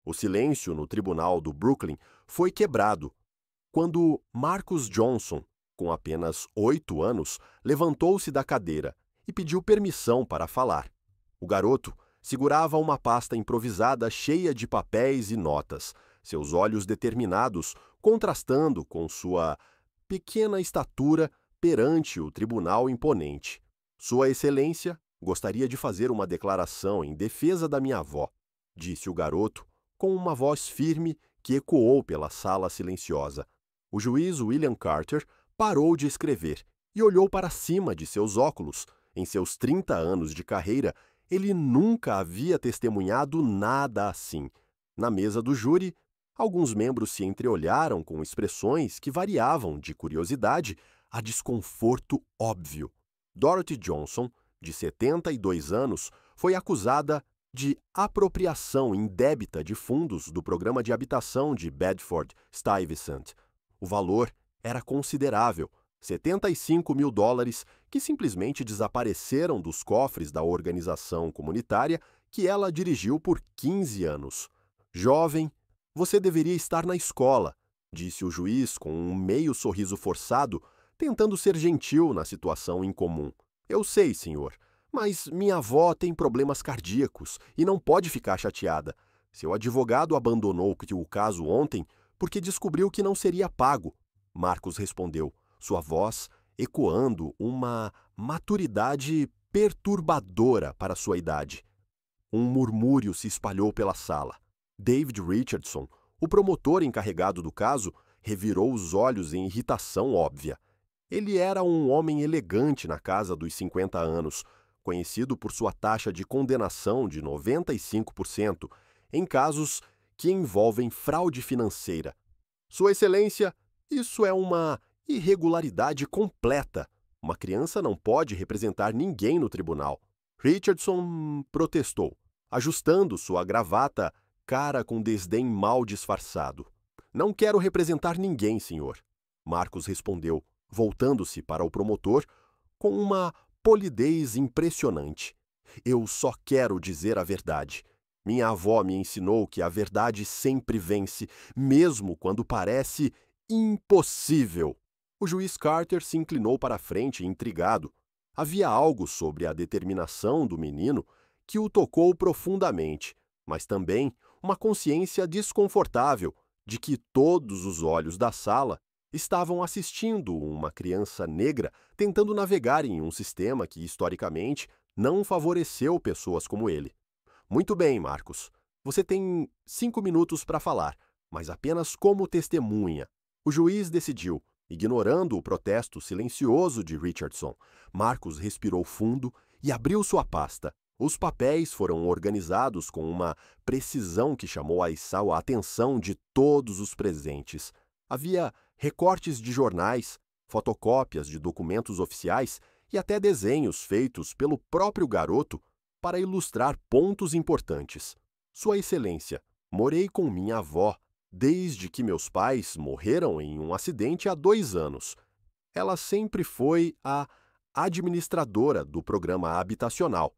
O silêncio no tribunal do Brooklyn foi quebrado quando Marcus Johnson, com apenas 8 anos, levantou-se da cadeira e pediu permissão para falar. O garoto segurava uma pasta improvisada cheia de papéis e notas, seus olhos determinados contrastando com sua pequena estatura perante o tribunal imponente. Sua Excelência gostaria de fazer uma declaração em defesa da minha avó, disse o garoto com uma voz firme que ecoou pela sala silenciosa. O juiz William Carter parou de escrever e olhou para cima de seus óculos. Em seus 30 anos de carreira, ele nunca havia testemunhado nada assim. Na mesa do júri, alguns membros se entreolharam com expressões que variavam de curiosidade a desconforto óbvio. Dorothy Johnson, de 72 anos, foi acusada de apropriação indébita de fundos do programa de habitação de Bedford-Stuyvesant. O valor era considerável, $75 mil, que simplesmente desapareceram dos cofres da organização comunitária que ela dirigiu por 15 anos. Jovem, você deveria estar na escola, disse o juiz com um meio sorriso forçado, tentando ser gentil na situação incomum. Eu sei, senhor, mas minha avó tem problemas cardíacos e não pode ficar chateada. Seu advogado abandonou o caso ontem porque descobriu que não seria pago. Marcos respondeu, sua voz ecoando uma maturidade perturbadora para sua idade. Um murmúrio se espalhou pela sala. David Richardson, o promotor encarregado do caso, revirou os olhos em irritação óbvia. Ele era um homem elegante na casa dos 50 anos, conhecido por sua taxa de condenação de 95% em casos que envolvem fraude financeira. Sua Excelência, isso é uma irregularidade completa. Uma criança não pode representar ninguém no tribunal. Richardson protestou, ajustando sua gravata cara com desdém mal disfarçado. Não quero representar ninguém, senhor. Marcos respondeu, voltando-se para o promotor com uma polidez impressionante. Eu só quero dizer a verdade. Minha avó me ensinou que a verdade sempre vence, mesmo quando parece impossível. O juiz Carter se inclinou para a frente, intrigado. Havia algo sobre a determinação do menino que o tocou profundamente, mas também uma consciência desconfortável de que todos os olhos da sala estavam assistindo uma criança negra tentando navegar em um sistema que, historicamente, não favoreceu pessoas como ele. Muito bem, Marcos. Você tem 5 minutos para falar, mas apenas como testemunha. O juiz decidiu, ignorando o protesto silencioso de Richardson. Marcos respirou fundo e abriu sua pasta. Os papéis foram organizados com uma precisão que chamou a atenção de todos os presentes. Havia recortes de jornais, fotocópias de documentos oficiais e até desenhos feitos pelo próprio garoto para ilustrar pontos importantes. Sua Excelência, morei com minha avó desde que meus pais morreram em um acidente há 2 anos. Ela sempre foi a administradora do programa habitacional.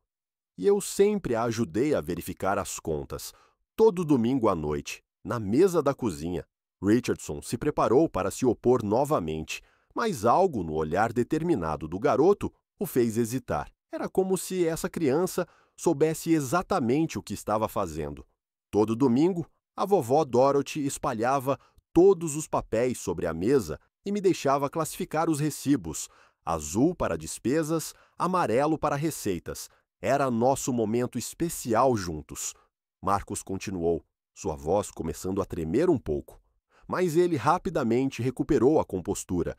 E eu sempre a ajudei a verificar as contas, todo domingo à noite, na mesa da cozinha. Richardson se preparou para se opor novamente, mas algo no olhar determinado do garoto o fez hesitar. Era como se essa criança soubesse exatamente o que estava fazendo. Todo domingo, a vovó Dorothy espalhava todos os papéis sobre a mesa e me deixava classificar os recibos, azul para despesas, amarelo para receitas. Era nosso momento especial juntos. Marcos continuou, sua voz começando a tremer um pouco. Mas ele rapidamente recuperou a compostura,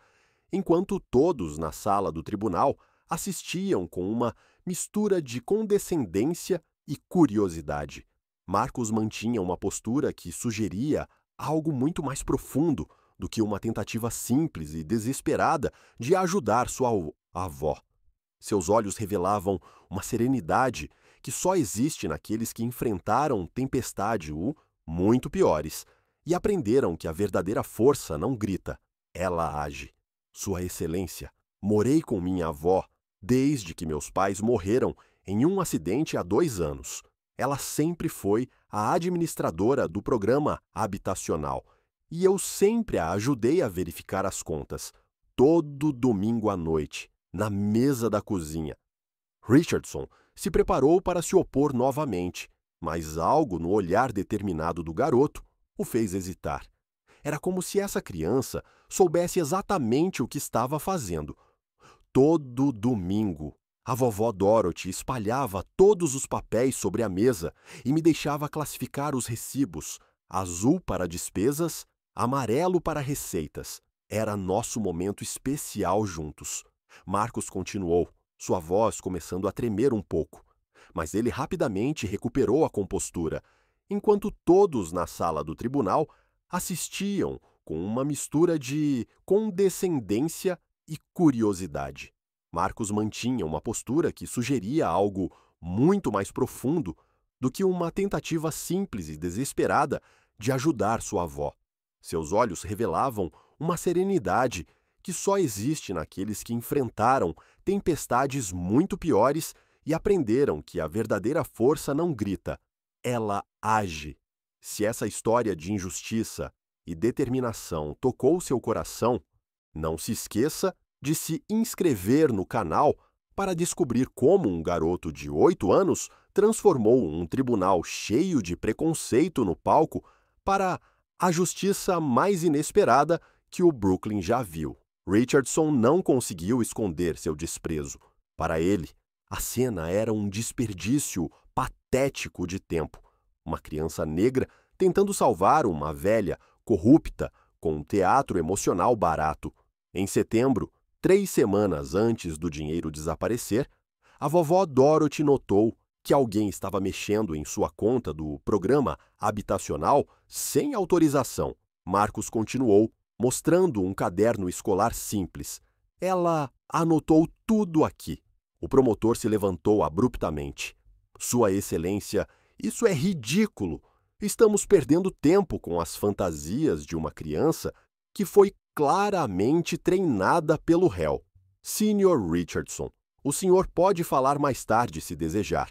enquanto todos na sala do tribunal assistiam com uma mistura de condescendência e curiosidade. Marcos mantinha uma postura que sugeria algo muito mais profundo do que uma tentativa simples e desesperada de ajudar sua avó. Seus olhos revelavam uma serenidade que só existe naqueles que enfrentaram tempestade ou, muito piores, e aprenderam que a verdadeira força não grita, ela age. Sua Excelência, morei com minha avó desde que meus pais morreram em um acidente há 2 anos. Ela sempre foi a administradora do programa habitacional e eu sempre a ajudei a verificar as contas, todo domingo à noite, na mesa da cozinha. Richardson se preparou para se opor novamente, mas algo no olhar determinado do garoto o fez hesitar. Era como se essa criança soubesse exatamente o que estava fazendo. Todo domingo, a vovó Dorothy espalhava todos os papéis sobre a mesa e me deixava classificar os recibos: azul para despesas, amarelo para receitas. Era nosso momento especial juntos. Marcos continuou, sua voz começando a tremer um pouco. Mas ele rapidamente recuperou a compostura, enquanto todos na sala do tribunal assistiam com uma mistura de condescendência e curiosidade. Marcos mantinha uma postura que sugeria algo muito mais profundo do que uma tentativa simples e desesperada de ajudar sua avó. Seus olhos revelavam uma serenidade que só existe naqueles que enfrentaram tempestades muito piores e aprenderam que a verdadeira força não grita, ela age. Se essa história de injustiça e determinação tocou seu coração, não se esqueça de se inscrever no canal para descobrir como um garoto de 8 anos transformou um tribunal cheio de preconceito no palco para a justiça mais inesperada que o Brooklyn já viu. Richardson não conseguiu esconder seu desprezo. Para ele, a cena era um desperdício patético de tempo. Uma criança negra tentando salvar uma velha corrupta com um teatro emocional barato. Em setembro, 3 semanas antes do dinheiro desaparecer, a vovó Dorothy notou que alguém estava mexendo em sua conta do programa habitacional sem autorização. Marcos continuou, mostrando um caderno escolar simples. Ela anotou tudo aqui. O promotor se levantou abruptamente. Sua Excelência, isso é ridículo. Estamos perdendo tempo com as fantasias de uma criança que foi claramente treinada pelo réu. Sr. Richardson, o senhor pode falar mais tarde se desejar.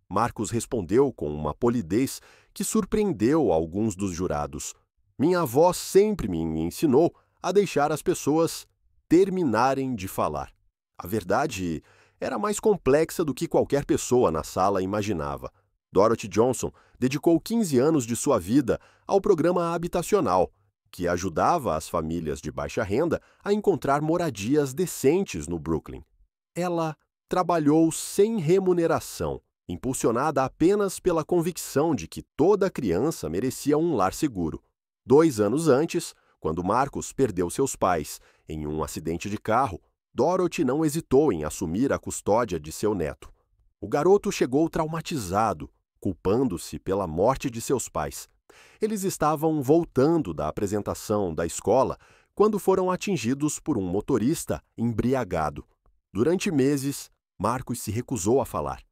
Marcos respondeu com uma polidez que surpreendeu alguns dos jurados. Minha avó sempre me ensinou a deixar as pessoas terminarem de falar. A verdade era mais complexa do que qualquer pessoa na sala imaginava. Dorothy Johnson dedicou 15 anos de sua vida ao programa habitacional, que ajudava as famílias de baixa renda a encontrar moradias decentes no Brooklyn. Ela trabalhou sem remuneração, impulsionada apenas pela convicção de que toda criança merecia um lar seguro. 2 anos antes, quando Marcos perdeu seus pais em um acidente de carro, Dorothy não hesitou em assumir a custódia de seu neto. O garoto chegou traumatizado, culpando-se pela morte de seus pais. Eles estavam voltando da apresentação da escola quando foram atingidos por um motorista embriagado. Durante meses, Marcos se recusou a falar.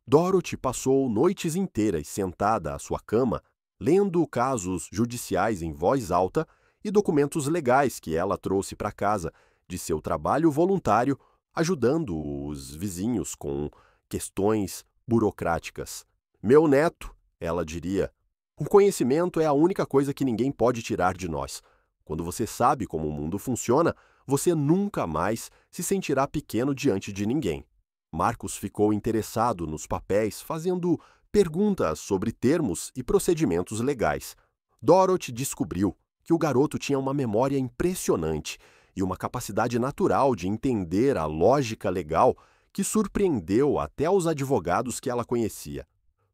Dorothy passou noites inteiras sentada à sua cama, lendo casos judiciais em voz alta e documentos legais que ela trouxe para casa de seu trabalho voluntário, ajudando os vizinhos com questões burocráticas. Meu neto, ela diria, o conhecimento é a única coisa que ninguém pode tirar de nós. Quando você sabe como o mundo funciona, você nunca mais se sentirá pequeno diante de ninguém. Marcos ficou interessado nos papéis, fazendo perguntas sobre termos e procedimentos legais. Dorothy descobriu que o garoto tinha uma memória impressionante e uma capacidade natural de entender a lógica legal que surpreendeu até os advogados que ela conhecia.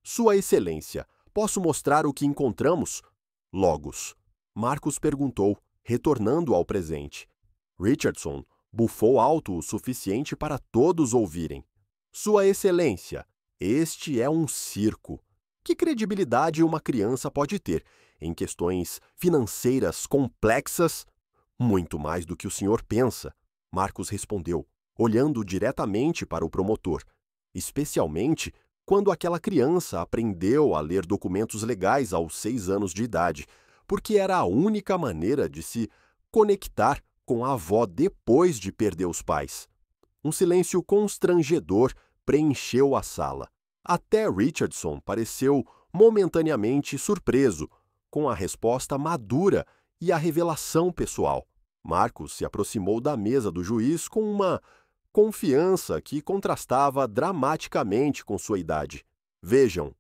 Sua Excelência, posso mostrar o que encontramos? Logos. Marcos perguntou, retornando ao presente. Richardson bufou alto o suficiente para todos ouvirem. Sua Excelência, este é um circo. Que credibilidade uma criança pode ter em questões financeiras complexas? Muito mais do que o senhor pensa, Marcos respondeu, olhando diretamente para o promotor, especialmente quando aquela criança aprendeu a ler documentos legais aos 6 anos de idade, porque era a única maneira de se conectar com a avó depois de perder os pais. Um silêncio constrangedor preencheu a sala. Até Richardson pareceu momentaneamente surpreso com a resposta madura e a revelação pessoal. Marcos se aproximou da mesa do juiz com uma confiança que contrastava dramaticamente com sua idade. Vejam,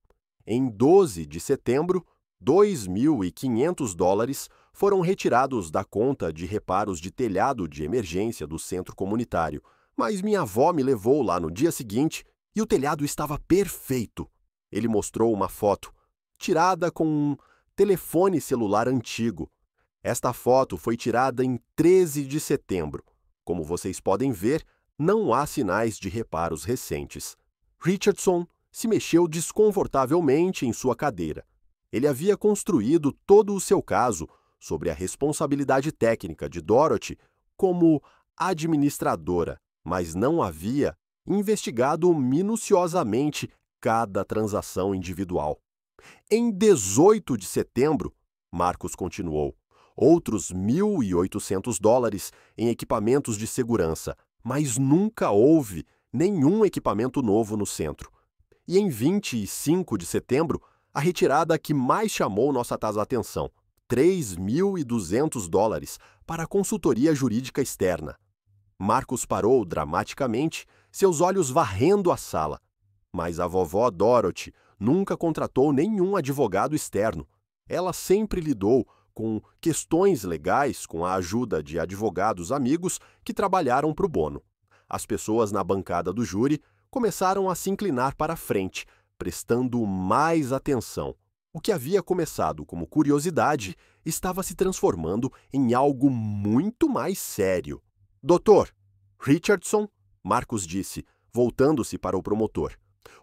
em 12 de setembro, $2.500 foram retirados da conta de reparos de telhado de emergência do centro comunitário, mas minha avó me levou lá no dia seguinte e o telhado estava perfeito. Ele mostrou uma foto, tirada com um telefone celular antigo. Esta foto foi tirada em 13 de setembro. Como vocês podem ver, não há sinais de reparos recentes. Richardson se mexeu desconfortavelmente em sua cadeira. Ele havia construído todo o seu caso sobre a responsabilidade técnica de Dorothy como administradora, mas não havia investigado minuciosamente cada transação individual. Em 18 de setembro, Marcos continuou, outros $1.800 em equipamentos de segurança, mas nunca houve nenhum equipamento novo no centro. E em 25 de setembro, a retirada que mais chamou nossa atenção, $3.200 para a consultoria jurídica externa. Marcos parou dramaticamente, seus olhos varrendo a sala. Mas a vovó Dorothy nunca contratou nenhum advogado externo. Ela sempre lidou com questões legais com a ajuda de advogados amigos que trabalharam pro bono. As pessoas na bancada do júri começaram a se inclinar para a frente, prestando mais atenção. O que havia começado como curiosidade estava se transformando em algo muito mais sério. Doutor Richardson, Marcos disse, voltando-se para o promotor.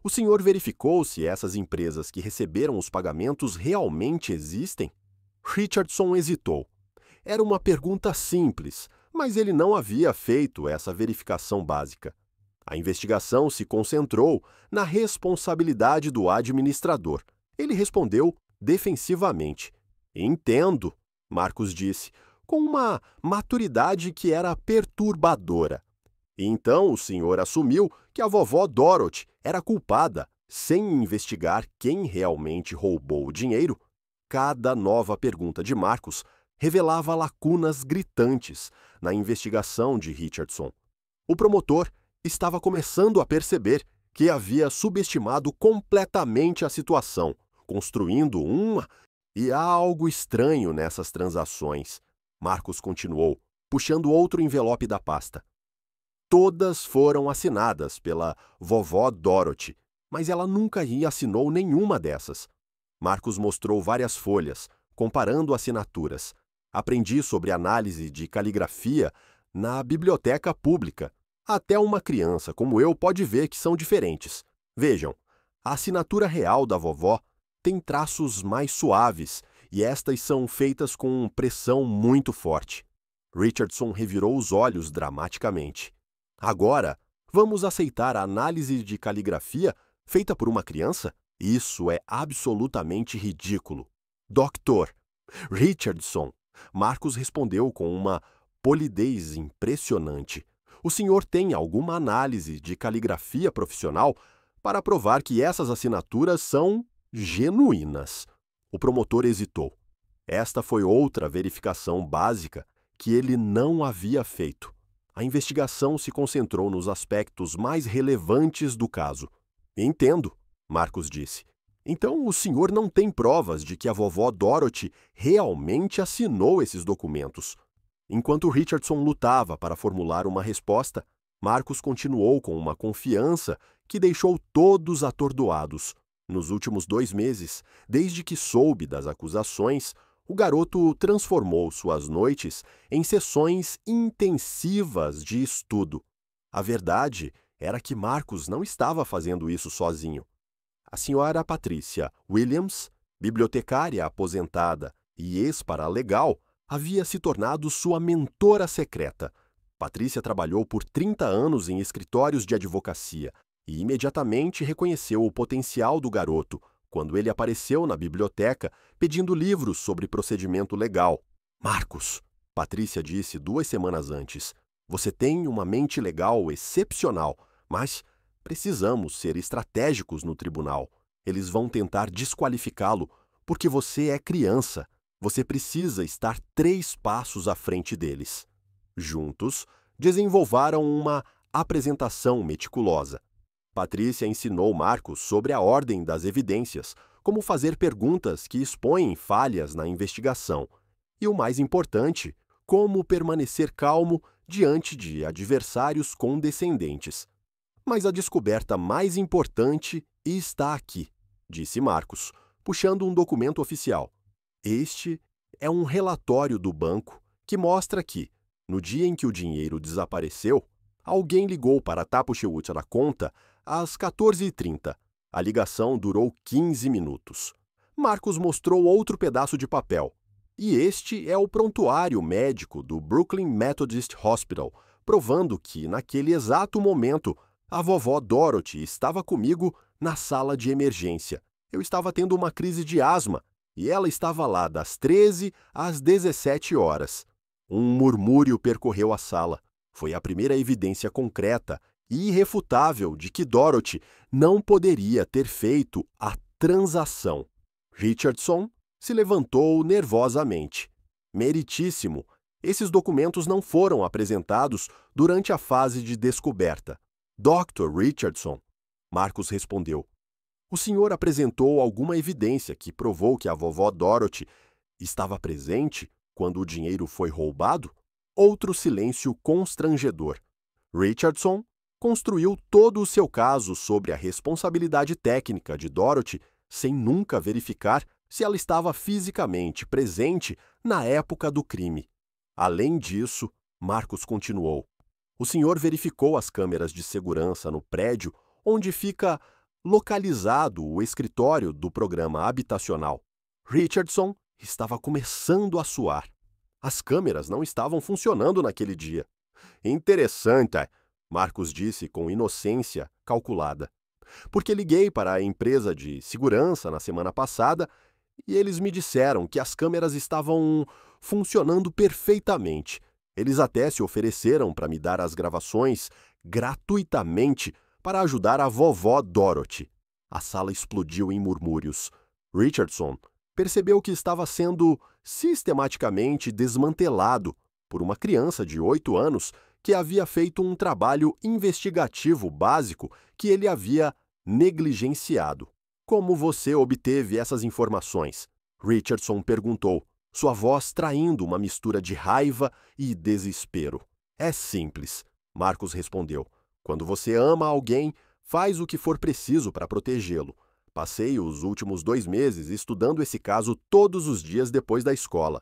O senhor verificou se essas empresas que receberam os pagamentos realmente existem? Richardson hesitou. Era uma pergunta simples, mas ele não havia feito essa verificação básica. A investigação se concentrou na responsabilidade do administrador. Ele respondeu defensivamente. Entendo, Marcos disse, com uma maturidade que era perturbadora. E então o senhor assumiu que a vovó Dorothy era culpada, sem investigar quem realmente roubou o dinheiro? Cada nova pergunta de Marcos revelava lacunas gritantes na investigação de Richardson. O promotor estava começando a perceber que havia subestimado completamente a situação, construindo E há algo estranho nessas transações. Marcos continuou, puxando outro envelope da pasta. Todas foram assinadas pela vovó Dorothy, mas ela nunca assinou nenhuma dessas. Marcos mostrou várias folhas, comparando assinaturas. Aprendi sobre análise de caligrafia na biblioteca pública. Até uma criança como eu pode ver que são diferentes. Vejam, a assinatura real da vovó tem traços mais suaves e estas são feitas com pressão muito forte. Richardson revirou os olhos dramaticamente. Agora, vamos aceitar a análise de caligrafia feita por uma criança? Isso é absolutamente ridículo. Dr. Richardson, Marcos respondeu com uma polidez impressionante. O senhor tem alguma análise de caligrafia profissional para provar que essas assinaturas são genuínas? O promotor hesitou. Esta foi outra verificação básica que ele não havia feito. A investigação se concentrou nos aspectos mais relevantes do caso. Entendo, Marcos disse. Então o senhor não tem provas de que a vovó Dorothy realmente assinou esses documentos. Enquanto Richardson lutava para formular uma resposta, Marcos continuou com uma confiança que deixou todos atordoados. Nos últimos 2 meses, desde que soube das acusações, o garoto transformou suas noites em sessões intensivas de estudo. A verdade era que Marcos não estava fazendo isso sozinho. A senhora Patrícia Williams, bibliotecária aposentada e ex-paralegal, havia se tornado sua mentora secreta. Patrícia trabalhou por 30 anos em escritórios de advocacia e imediatamente reconheceu o potencial do garoto quando ele apareceu na biblioteca pedindo livros sobre procedimento legal. Marcos, Patrícia disse 2 semanas antes, você tem uma mente legal excepcional, mas Precisamos ser estratégicos no tribunal. Eles vão tentar desqualificá-lo porque você é criança. Você precisa estar 3 passos à frente deles. Juntos, desenvolveram uma apresentação meticulosa. Patrícia ensinou Marcos sobre a ordem das evidências, como fazer perguntas que expõem falhas na investigação, e o mais importante, como permanecer calmo diante de adversários condescendentes. Mas a descoberta mais importante está aqui, disse Marcos, puxando um documento oficial. Este é um relatório do banco que mostra que, no dia em que o dinheiro desapareceu, alguém ligou para Tapusheut da conta às 14h30. A ligação durou 15 minutos. Marcos mostrou outro pedaço de papel. E este é o prontuário médico do Brooklyn Methodist Hospital, provando que, naquele exato momento, a vovó Dorothy estava comigo na sala de emergência. Eu estava tendo uma crise de asma e ela estava lá das 13 às 17 horas. Um murmúrio percorreu a sala. Foi a primeira evidência concreta e irrefutável de que Dorothy não poderia ter feito a transação. Richardson se levantou nervosamente. Meritíssimo, esses documentos não foram apresentados durante a fase de descoberta. Dr. Richardson, Marcos respondeu. O senhor apresentou alguma evidência que provou que a vovó Dorothy estava presente quando o dinheiro foi roubado? Outro silêncio constrangedor. Richardson construiu todo o seu caso sobre a responsabilidade técnica de Dorothy sem nunca verificar se ela estava fisicamente presente na época do crime. Além disso, Marcos continuou. O senhor verificou as câmeras de segurança no prédio onde fica localizado o escritório do programa habitacional. Richardson estava começando a suar. As câmeras não estavam funcionando naquele dia. Interessante, Marcos disse com inocência calculada. Porque liguei para a empresa de segurança na semana passada e eles me disseram que as câmeras estavam funcionando perfeitamente. Eles até se ofereceram para me dar as gravações gratuitamente para ajudar a vovó Dorothy. A sala explodiu em murmúrios. Richardson percebeu que estava sendo sistematicamente desmantelado por uma criança de 8 anos que havia feito um trabalho investigativo básico que ele havia negligenciado. Como você obteve essas informações? Richardson perguntou, sua voz traindo uma mistura de raiva e desespero. É simples, Marcos respondeu. Quando você ama alguém, faz o que for preciso para protegê-lo. Passei os últimos 2 meses estudando esse caso todos os dias depois da escola.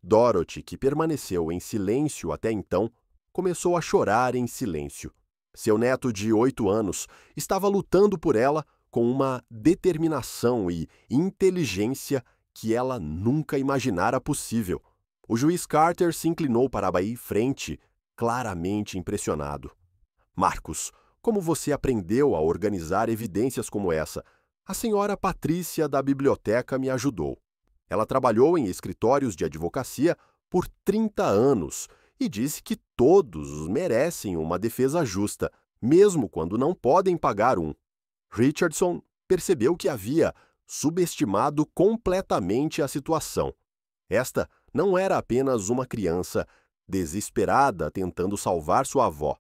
Dorothy, que permaneceu em silêncio até então, começou a chorar em silêncio. Seu neto de 8 anos estava lutando por ela com uma determinação e inteligência que ela nunca imaginara possível. O juiz Carter se inclinou para a frente, claramente impressionado. Marcos, como você aprendeu a organizar evidências como essa? A senhora Patrícia da biblioteca me ajudou. Ela trabalhou em escritórios de advocacia por 30 anos e disse que todos merecem uma defesa justa, mesmo quando não podem pagar um. Richardson percebeu que havia subestimado completamente a situação. Esta não era apenas uma criança desesperada tentando salvar sua avó.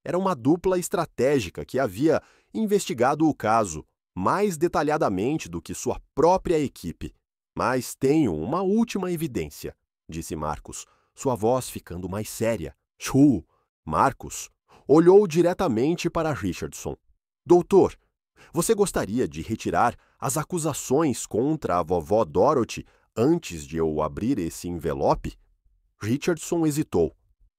Era uma dupla estratégica que havia investigado o caso mais detalhadamente do que sua própria equipe. Mas tenho uma última evidência, disse Marcos, sua voz ficando mais séria. Marcos olhou diretamente para Richardson. Doutor, você gostaria de retirar as acusações contra a vovó Dorothy antes de eu abrir esse envelope? Richardson hesitou.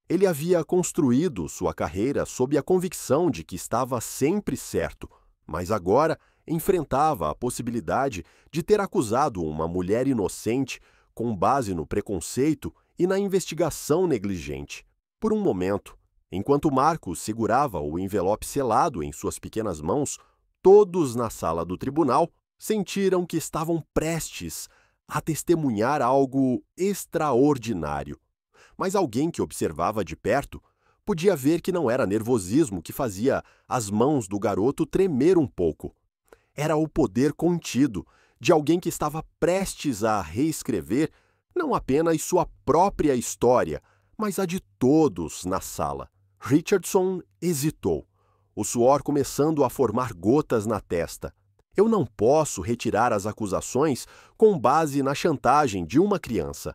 Ele havia construído sua carreira sob a convicção de que estava sempre certo, mas agora enfrentava a possibilidade de ter acusado uma mulher inocente com base no preconceito e na investigação negligente. Por um momento, enquanto Marcos segurava o envelope selado em suas pequenas mãos, todos na sala do tribunal sentiram que estavam prestes a testemunhar algo extraordinário. Mas alguém que observava de perto Podia ver que não era nervosismo que fazia as mãos do garoto tremer um pouco. Era o poder contido de alguém que estava prestes a reescrever não apenas sua própria história, mas a de todos na sala. Richardson hesitou, o suor começando a formar gotas na testa. Eu não posso retirar as acusações com base na chantagem de uma criança.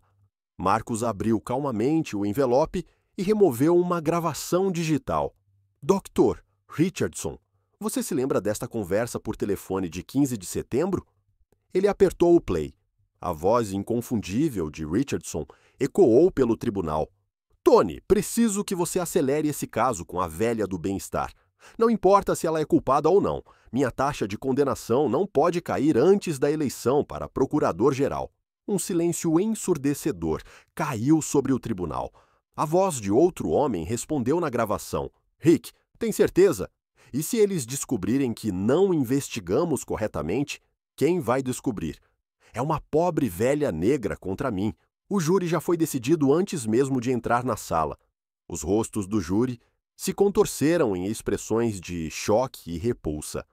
Marcus abriu calmamente o envelope e removeu uma gravação digital. Dr. Richardson, você se lembra desta conversa por telefone de 15 de setembro? Ele apertou o play. A voz inconfundível de Richardson ecoou pelo tribunal. Tony, preciso que você acelere esse caso com a velha do bem-estar. Não importa se ela é culpada ou não, minha taxa de condenação não pode cair antes da eleição para procurador-geral. Um silêncio ensurdecedor caiu sobre o tribunal. A voz de outro homem respondeu na gravação. Rick, tem certeza? E se eles descobrirem que não investigamos corretamente, quem vai descobrir? É uma pobre velha negra contra mim. O júri já foi decidido antes mesmo de entrar na sala. Os rostos do júri se contorceram em expressões de choque e repulsa.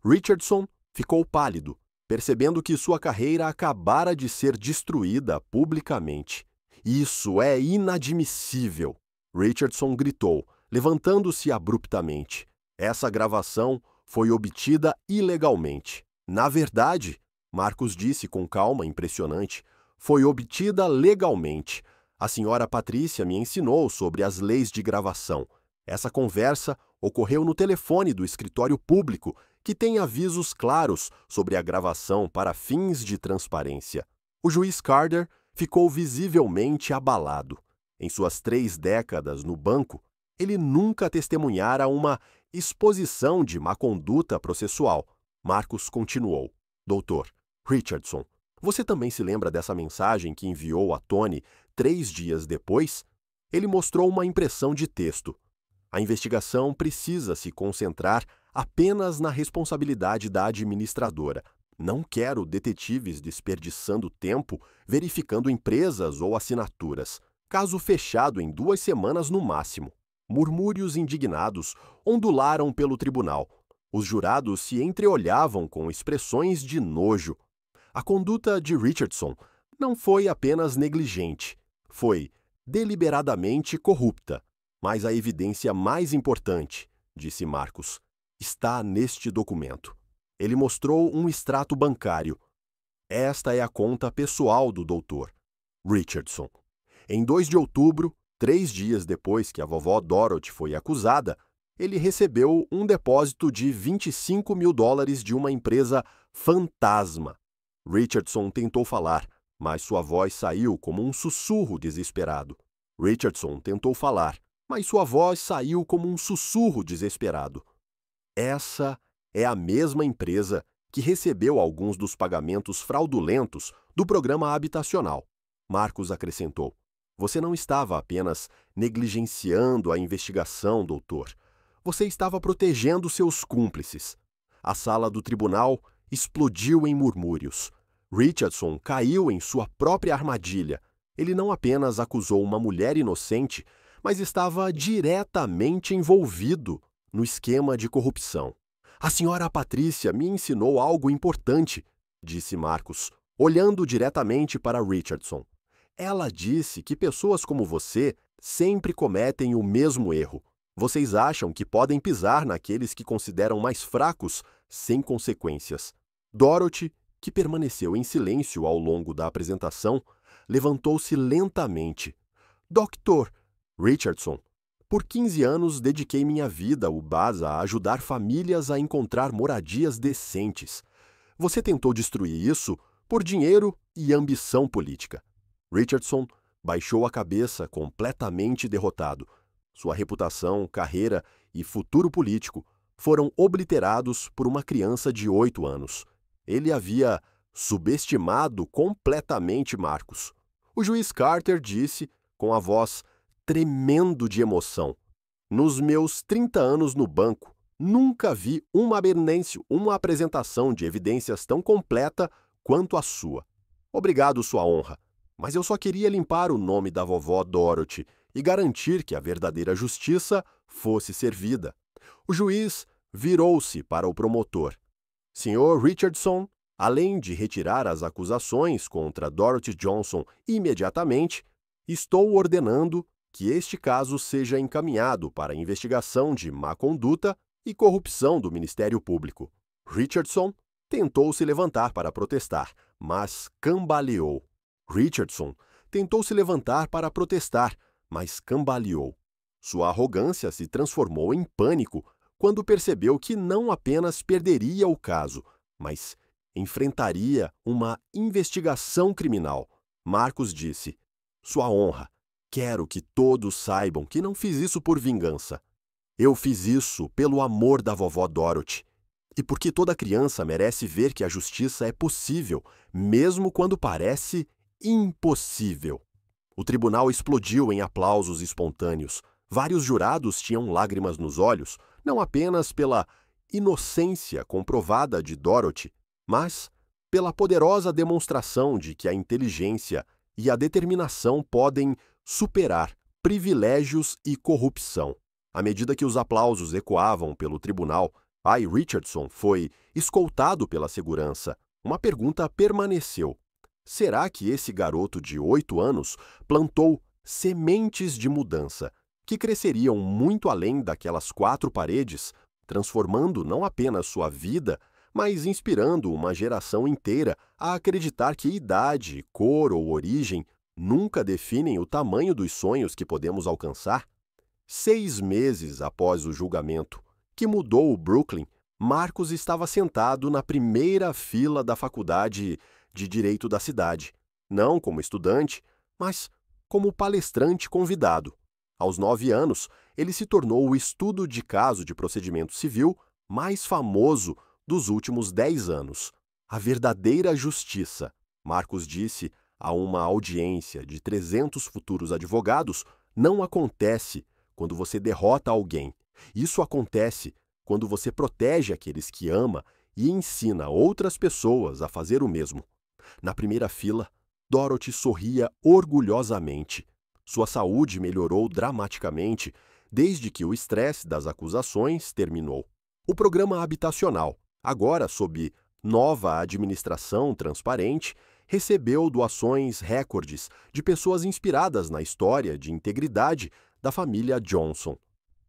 Richardson ficou pálido, percebendo que sua carreira acabara de ser destruída publicamente. Isso é inadmissível! Richardson gritou, levantando-se abruptamente. Essa gravação foi obtida ilegalmente. Na verdade, Marcus disse com calma impressionante, foi obtida legalmente. A senhora Patrícia me ensinou sobre as leis de gravação. Essa conversa ocorreu no telefone do escritório público, que tem avisos claros sobre a gravação para fins de transparência. O juiz Carter ficou visivelmente abalado. Em suas 3 décadas no banco, ele nunca testemunhara uma exposição de má conduta processual. Marcus continuou. Doutor Richardson, você também se lembra dessa mensagem que enviou a Tony 3 dias depois? Ele mostrou uma impressão de texto. A investigação precisa se concentrar apenas na responsabilidade da administradora. Não quero detetives desperdiçando tempo verificando empresas ou assinaturas. Caso fechado em 2 semanas no máximo. Murmúrios indignados ondularam pelo tribunal. Os jurados se entreolhavam com expressões de nojo. A conduta de Richardson não foi apenas negligente, foi deliberadamente corrupta. Mas a evidência mais importante, disse Marcus, está neste documento. Ele mostrou um extrato bancário. Esta é a conta pessoal do Dr. Richardson. Em 2 de outubro, 3 dias depois que a vovó Dorothy foi acusada, ele recebeu um depósito de $25 mil de uma empresa fantasma. Richardson tentou falar, mas sua voz saiu como um sussurro desesperado. Richardson tentou falar, mas sua voz saiu como um sussurro desesperado. Essa é a mesma empresa que recebeu alguns dos pagamentos fraudulentos do programa habitacional. Marcus acrescentou. Você não estava apenas negligenciando a investigação, doutor. Você estava protegendo seus cúmplices. A sala do tribunal explodiu em murmúrios. Richardson caiu em sua própria armadilha. Ele não apenas acusou uma mulher inocente, mas estava diretamente envolvido no esquema de corrupção. A senhora Patrícia me ensinou algo importante, disse Marcus, olhando diretamente para Richardson. Ela disse que pessoas como você sempre cometem o mesmo erro. Vocês acham que podem pisar naqueles que consideram mais fracos sem consequências. Dorothy, que permaneceu em silêncio ao longo da apresentação, levantou-se lentamente. Dr. Richardson, por 15 anos dediquei minha vida ao Baza a ajudar famílias a encontrar moradias decentes. Você tentou destruir isso por dinheiro e ambição política. Richardson baixou a cabeça completamente derrotado. Sua reputação, carreira e futuro político foram obliterados por uma criança de 8 anos. Ele havia subestimado completamente Marcus. O juiz Carter disse, com a voz tremendo de emoção, nos meus 30 anos no banco, nunca vi uma apresentação de evidências tão completa quanto a sua. Obrigado, Sua Honra, mas eu só queria limpar o nome da vovó Dorothy e garantir que a verdadeira justiça fosse servida. O juiz virou-se para o promotor. Sr. Richardson, além de retirar as acusações contra Dorothy Johnson imediatamente, estou ordenando que este caso seja encaminhado para investigação de má conduta e corrupção do Ministério Público. Richardson tentou se levantar para protestar, mas cambaleou. Richardson tentou se levantar para protestar, mas cambaleou. Sua arrogância se transformou em pânico quando percebeu que não apenas perderia o caso, mas enfrentaria uma investigação criminal. Marcus disse: "Sua honra, quero que todos saibam que não fiz isso por vingança. Eu fiz isso pelo amor da vovó Dorothy. E porque toda criança merece ver que a justiça é possível, mesmo quando parece impossível." O tribunal explodiu em aplausos espontâneos. Vários jurados tinham lágrimas nos olhos, não apenas pela inocência comprovada de Dorothy, mas pela poderosa demonstração de que a inteligência e a determinação podem superar privilégios e corrupção. À medida que os aplausos ecoavam pelo tribunal, Richardson foi escoltado pela segurança. Uma pergunta permaneceu: será que esse garoto de 8 anos plantou sementes de mudança que cresceriam muito além daquelas 4 paredes, transformando não apenas sua vida, mas inspirando uma geração inteira a acreditar que idade, cor ou origem nunca definem o tamanho dos sonhos que podemos alcançar? 6 meses após o julgamento, que mudou o Brooklyn, Marcus estava sentado na primeira fila da faculdade de Direito da cidade, não como estudante, mas como palestrante convidado. Aos 9 anos, ele se tornou o estudo de caso de procedimento civil mais famoso dos últimos 10 anos. A verdadeira justiça, Marcus disse a uma audiência de 300 futuros advogados, não acontece quando você derrota alguém. Isso acontece quando você protege aqueles que ama e ensina outras pessoas a fazer o mesmo. Na primeira fila, Dorothy sorria orgulhosamente. Sua saúde melhorou dramaticamente desde que o estresse das acusações terminou. O programa habitacional, agora sob nova administração transparente, recebeu doações recordes de pessoas inspiradas na história de integridade da família Johnson.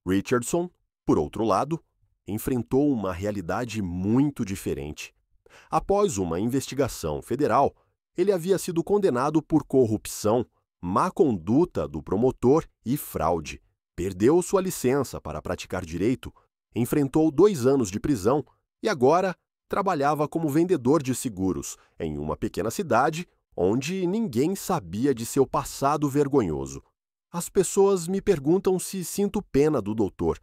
Richardson, por outro lado, enfrentou uma realidade muito diferente. Após uma investigação federal, ele havia sido condenado por corrupção, má conduta do promotor e fraude. Perdeu sua licença para praticar direito, enfrentou 2 anos de prisão e agora trabalhava como vendedor de seguros em uma pequena cidade onde ninguém sabia de seu passado vergonhoso. As pessoas me perguntam se sinto pena do Dr.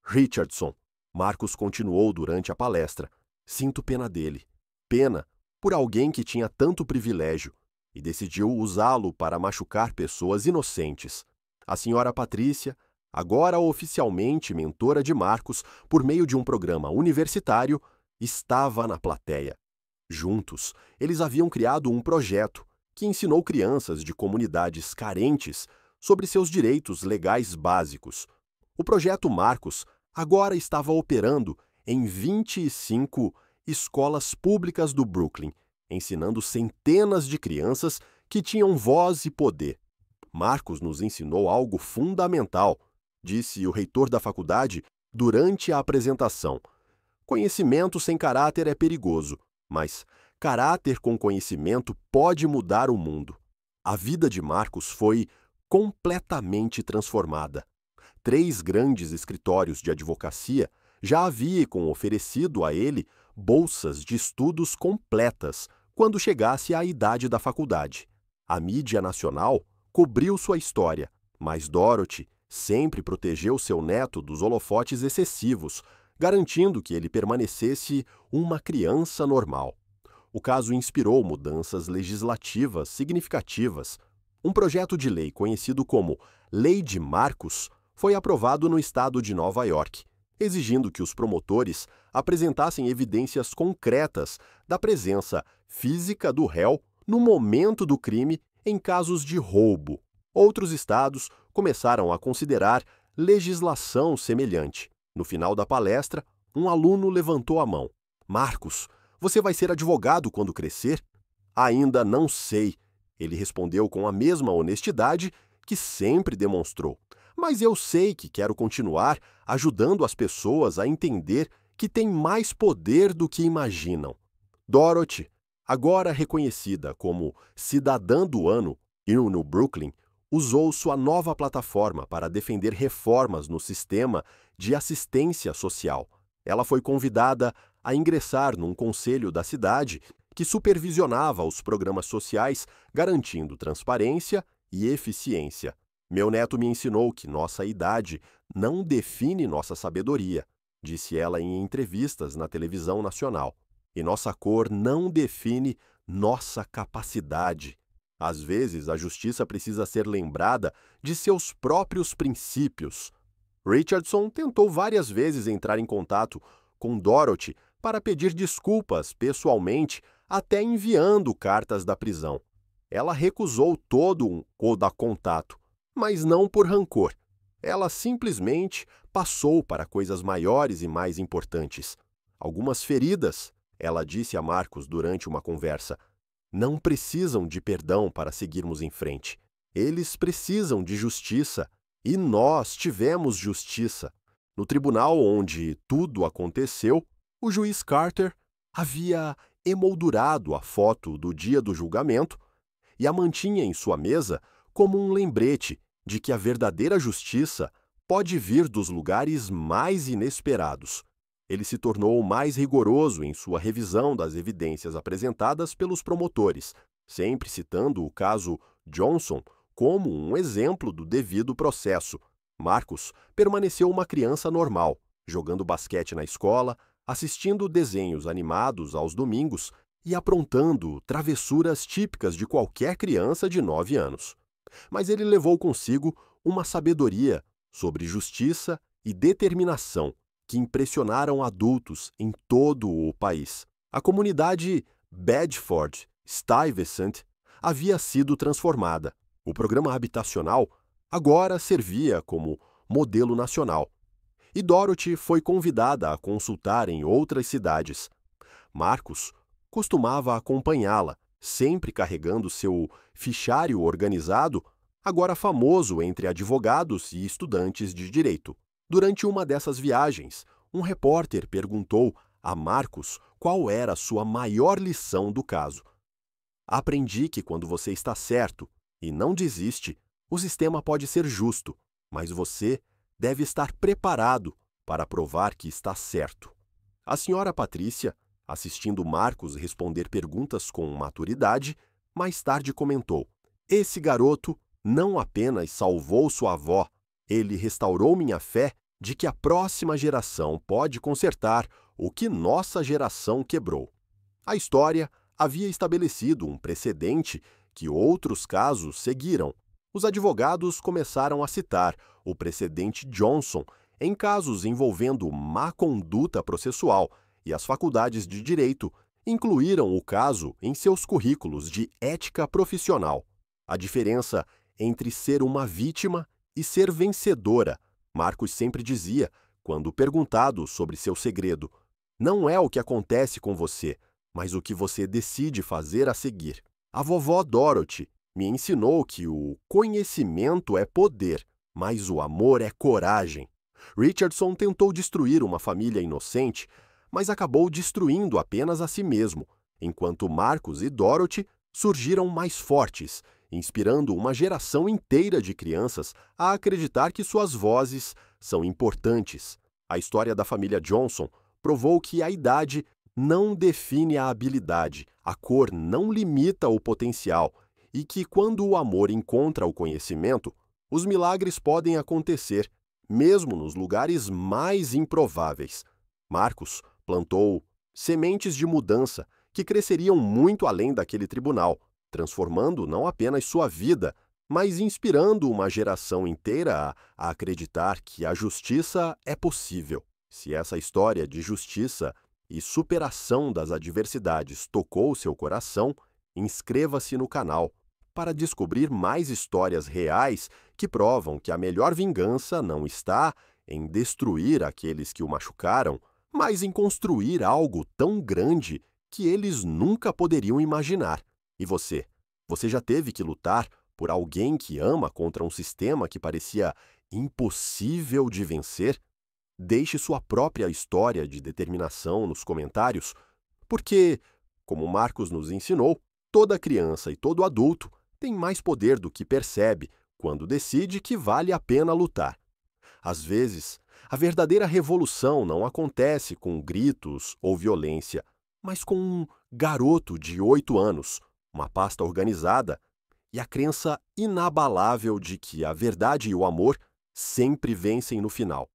Richardson. Marcus continuou durante a palestra. Sinto pena dele. Pena por alguém que tinha tanto privilégio e decidiu usá-lo para machucar pessoas inocentes. A senhora Patrícia, agora oficialmente mentora de Marcus por meio de um programa universitário, estava na plateia. Juntos, eles haviam criado um projeto que ensinou crianças de comunidades carentes sobre seus direitos legais básicos. O projeto Marcus agora estava operando em 25 escolas públicas do Brooklyn, ensinando centenas de crianças que tinham voz e poder. Marcus nos ensinou algo fundamental, disse o reitor da faculdade durante a apresentação. Conhecimento sem caráter é perigoso, mas caráter com conhecimento pode mudar o mundo. A vida de Marcus foi completamente transformada. 3 grandes escritórios de advocacia já haviam oferecido a ele bolsas de estudos completas quando chegasse à idade da faculdade. A mídia nacional cobriu sua história, mas Dorothy sempre protegeu seu neto dos holofotes excessivos, garantindo que ele permanecesse uma criança normal. O caso inspirou mudanças legislativas significativas. Um projeto de lei conhecido como Lei de Marcus foi aprovado no estado de Nova York, exigindo que os promotores apresentassem evidências concretas da presença física do réu no momento do crime em casos de roubo Outros estados começaram a considerar legislação semelhante. No final da palestra, um aluno levantou a mão. Marcos, você vai ser advogado quando crescer? Ainda não sei, ele respondeu com a mesma honestidade que sempre demonstrou. Mas eu sei que quero continuar ajudando as pessoas a entender que têm mais poder do que imaginam. Dorothy, agora reconhecida como Cidadã do Ano no Brooklyn, usou sua nova plataforma para defender reformas no sistema de assistência social. Ela foi convidada a ingressar num conselho da cidade que supervisionava os programas sociais, garantindo transparência e eficiência. Meu neto me ensinou que nossa idade não define nossa sabedoria, disse ela em entrevistas na televisão nacional. E nossa cor não define nossa capacidade. Às vezes, a justiça precisa ser lembrada de seus próprios princípios. Richardson tentou várias vezes entrar em contato com Dorothy para pedir desculpas pessoalmente, até enviando cartas da prisão. Ela recusou todo o contato, mas não por rancor. Ela simplesmente passou para coisas maiores e mais importantes. Algumas feridas, ela disse a Marcos durante uma conversa, não precisam de perdão para seguirmos em frente. Eles precisam de justiça, e nós tivemos justiça. No tribunal onde tudo aconteceu, o juiz Carter havia emoldurado a foto do dia do julgamento e a mantinha em sua mesa como um lembrete de que a verdadeira justiça pode vir dos lugares mais inesperados. Ele se tornou mais rigoroso em sua revisão das evidências apresentadas pelos promotores, sempre citando o caso Johnson como um exemplo do devido processo. Marcos permaneceu uma criança normal, jogando basquete na escola, assistindo desenhos animados aos domingos e aprontando travessuras típicas de qualquer criança de 9 anos. Mas ele levou consigo uma sabedoria sobre justiça e determinação que impressionaram adultos em todo o país. A comunidade Bedford-Stuyvesant havia sido transformada. O programa habitacional agora servia como modelo nacional. E Dorothy foi convidada a consultar em outras cidades. Marcos costumava acompanhá-la, sempre carregando seu fichário organizado, agora famoso entre advogados e estudantes de direito. Durante uma dessas viagens, um repórter perguntou a Marcos qual era a sua maior lição do caso. Aprendi que quando você está certo e não desiste, o sistema pode ser justo, mas você deve estar preparado para provar que está certo. A senhora Patrícia, assistindo Marcos responder perguntas com maturidade, mais tarde comentou: esse garoto não apenas salvou sua avó, ele restaurou minha fé de que a próxima geração pode consertar o que nossa geração quebrou. A história havia estabelecido um precedente que outros casos seguiram. Os advogados começaram a citar o precedente Johnson em casos envolvendo má conduta processual, e as faculdades de direito incluíram o caso em seus currículos de ética profissional. A diferença entre ser uma vítima e ser vencedora, Marcos sempre dizia, quando perguntado sobre seu segredo, não é o que acontece com você, mas o que você decide fazer a seguir. A vovó Dorothy me ensinou que o conhecimento é poder, mas o amor é coragem. Richardson tentou destruir uma família inocente, mas acabou destruindo apenas a si mesmo, enquanto Marcos e Dorothy surgiram mais fortes, inspirando uma geração inteira de crianças a acreditar que suas vozes são importantes. A história da família Johnson provou que a idade não define a habilidade, a cor não limita o potencial e que, quando o amor encontra o conhecimento, os milagres podem acontecer, mesmo nos lugares mais improváveis. Marcos plantou sementes de mudança que cresceriam muito além daquele tribunal, transformando não apenas sua vida, mas inspirando uma geração inteira a acreditar que a justiça é possível. Se essa história de justiça e superação das adversidades tocou seu coração, inscreva-se no canal, para descobrir mais histórias reais que provam que a melhor vingança não está em destruir aqueles que o machucaram, mas em construir algo tão grande que eles nunca poderiam imaginar. E você? Você já teve que lutar por alguém que ama contra um sistema que parecia impossível de vencer? Deixe sua própria história de determinação nos comentários, porque, como Marcos nos ensinou, toda criança e todo adulto tem mais poder do que percebe quando decide que vale a pena lutar. Às vezes, a verdadeira revolução não acontece com gritos ou violência, mas com um garoto de 8 anos, uma pasta organizada e a crença inabalável de que a verdade e o amor sempre vencem no final.